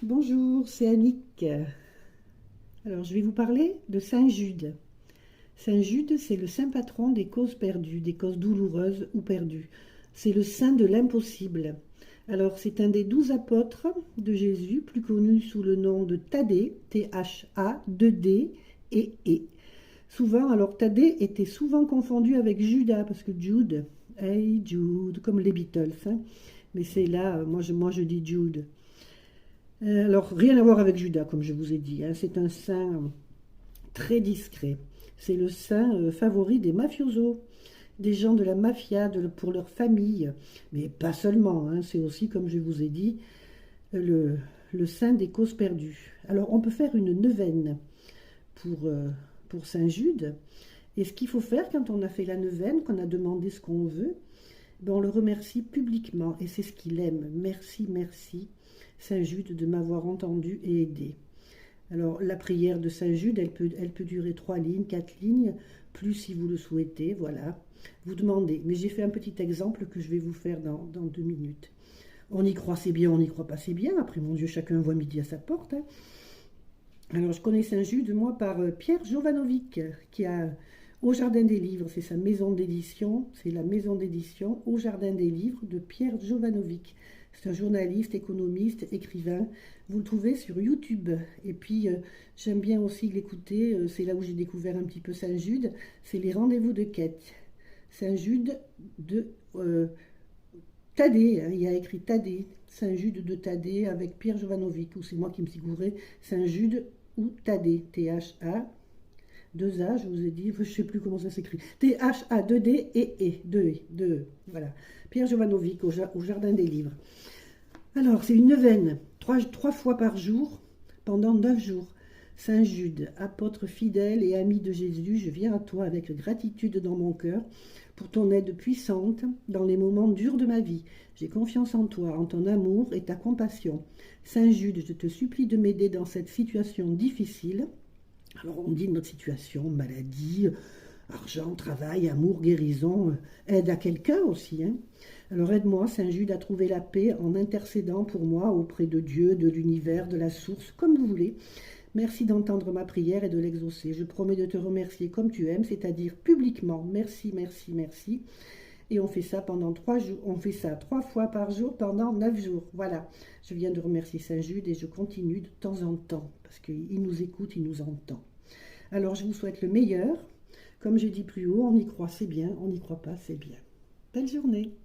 Bonjour, c'est Annick. Alors, je vais vous parler de Saint Jude. Saint Jude, c'est le saint patron des causes perdues, des causes douloureuses ou perdues. C'est le saint de l'impossible. Alors, c'est un des 12 apôtres de Jésus, plus connu sous le nom de Thaddée, T-H-A, 2D et E. Souvent, alors Thaddée était souvent confondu avec Judas, parce que Jude, hey Jude, comme les Beatles, hein. Mais c'est là, moi je dis Jude. Alors, rien à voir avec Judas, comme je vous ai dit, hein. C'est un saint très discret. C'est le saint favori des mafiosos, des gens de la mafia, pour leur famille. Mais pas seulement, hein. C'est aussi, comme je vous ai dit, le, le saint des causes perdues. Alors, on peut faire une neuvaine pour, euh, pour Saint Jude. Et ce qu'il faut faire quand on a fait la neuvaine, qu'on a demandé ce qu'on veut, ben on le remercie publiquement. Et c'est ce qu'il aime. Merci, merci, Saint Jude, de m'avoir entendu et aidé. Alors, la prière de Saint Jude, elle peut durer 3 lignes, 4 lignes, plus si vous le souhaitez, voilà. Vous demandez. Mais j'ai fait un petit exemple que je vais vous faire dans 2 minutes. On y croit, c'est bien, on n'y croit pas, c'est bien. Après, mon Dieu, chacun voit midi à sa porte, hein. Alors, je connais Saint Jude, moi, par Pierre Jovanovic, qui a Au Jardin des Livres. C'est sa maison d'édition, c'est la maison d'édition Au Jardin des Livres de Pierre Jovanovic. C'est un journaliste, économiste, écrivain. Vous le trouvez sur YouTube. Et puis, j'aime bien aussi l'écouter. C'est là où j'ai découvert un petit peu Saint Jude. C'est les rendez-vous de quête. Saint Jude de Thaddée, hein, il a écrit Thaddée. Saint Jude de Thaddée avec Pierre Jovanovic. Ou c'est moi qui me suis gouré. Saint Jude ou Thaddée. T-H-A. Deux A, je vous ai dit, je ne sais plus comment ça s'écrit. T-H-A, 2D et E, 2E, 2E. Voilà. Pierre Jovanovic au Jardin des Livres. Alors, c'est une neuvaine, trois fois par jour, pendant 9 jours. Saint Jude, apôtre fidèle et ami de Jésus, je viens à toi avec gratitude dans mon cœur pour ton aide puissante dans les moments durs de ma vie. J'ai confiance en toi, en ton amour et ta compassion. Saint Jude, je te supplie de m'aider dans cette situation difficile. Alors on dit notre situation, maladie, argent, travail, amour, guérison, aide à quelqu'un aussi, hein. Alors aide-moi, Saint Jude, à trouver la paix en intercédant pour moi auprès de Dieu, de l'univers, de la source, comme vous voulez. Merci d'entendre ma prière et de l'exaucer. Je promets de te remercier comme tu aimes, c'est-à-dire publiquement. Merci, merci, merci. Et on fait ça pendant 3 jours. On fait ça 3 fois par jour pendant 9 jours. Voilà. Je viens de remercier Saint Jude et je continue de temps en temps parce qu'il nous écoute, il nous entend. Alors je vous souhaite le meilleur. Comme j'ai dit plus haut, on y croit, c'est bien. On n'y croit pas, c'est bien. Belle journée.